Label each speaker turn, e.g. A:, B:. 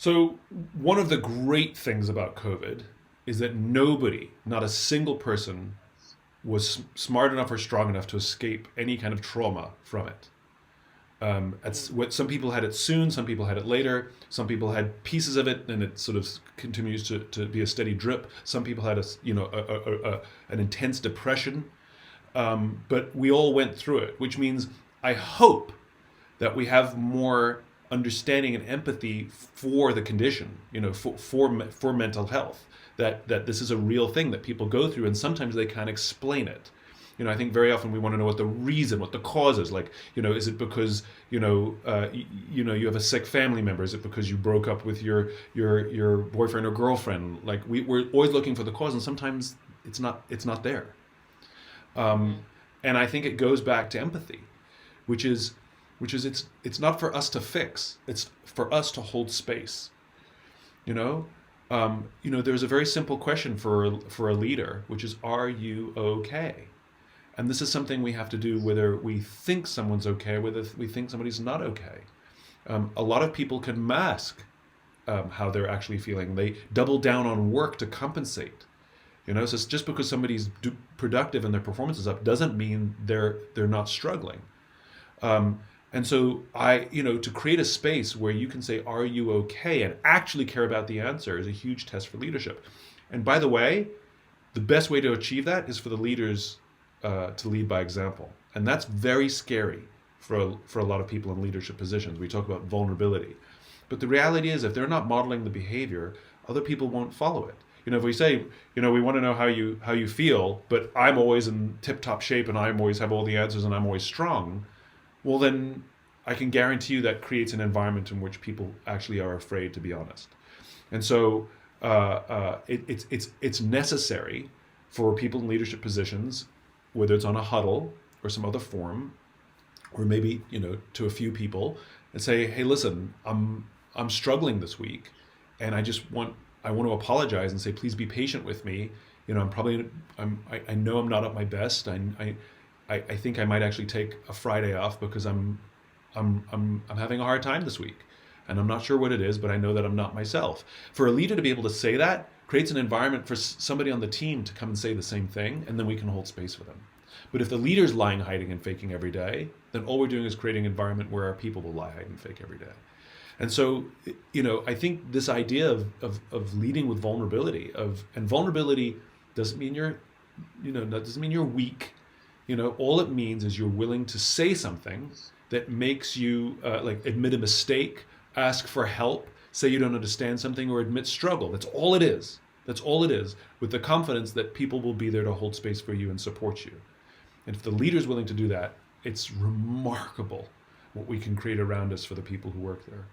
A: So one of the great things about COVID is that nobody, not a single person, was smart enough or strong enough to escape any kind of trauma from it.
B: Mm,
A: What some people had it soon, some people had it later, some people had pieces of it, and it sort of continues to be a steady drip. Some people had an intense depression, but we all went through it, which means I hope that we have more understanding and empathy for the condition, for mental health. That this is a real thing that people go through, and sometimes they can't explain it. I think very often we want to know what the reason, what the cause is. Like, is it because you have a sick family member? Is it because you broke up with your boyfriend or girlfriend? Like, we're always looking for the cause, and sometimes it's not there. Um,
B: mm,
A: and I think it goes back to empathy, which is it's not for us to fix. It's for us to hold space. You know, there's a very simple question for a leader, which is, "Are you okay?" And this is something we have to do whether we think someone's okay or whether we think somebody's not okay. A lot of people can mask how they're actually feeling. They double down on work to compensate. So it's just because somebody's productive and their performance is up doesn't mean they're not struggling. And so to create a space where you can say, "Are you okay?" and actually care about the answer is a huge test for leadership. And by the way, the best way to achieve that is for the leaders to lead by example. And that's very scary for a lot of people in leadership positions. We talk about vulnerability. But the reality is, if they're not modeling the behavior, other people won't follow it. If we say, we want to know how you feel, but I'm always in tip-top shape and I always have all the answers and I'm always strong, well then I can guarantee you that creates an environment in which people actually are afraid to be honest. And so it's necessary for people in leadership positions, whether it's on a huddle or some other forum, or maybe to a few people, and say, "Hey, listen, I'm struggling this week, and I want to apologize and say, please be patient with me. I know I'm not at my best. I think I might actually take a Friday off because I'm having a hard time this week, and I'm not sure what it is, but I know that I'm not myself." For a leader to be able to say that creates an environment for somebody on the team to come and say the same thing, and then we can hold space for them. But if the leader's lying, hiding, and faking every day, then all we're doing is creating an environment where our people will lie, hide, and fake every day. And so, I think this idea of leading with vulnerability, and vulnerability doesn't mean that doesn't mean you're weak. All it means is you're willing to say something that makes you like admit a mistake, ask for help, say you don't understand something, or admit struggle. That's all it is. That's all it is, with the confidence that people will be there to hold space for you and support you. And if the leader's willing to do that, it's remarkable what we can create around us for the people who work there.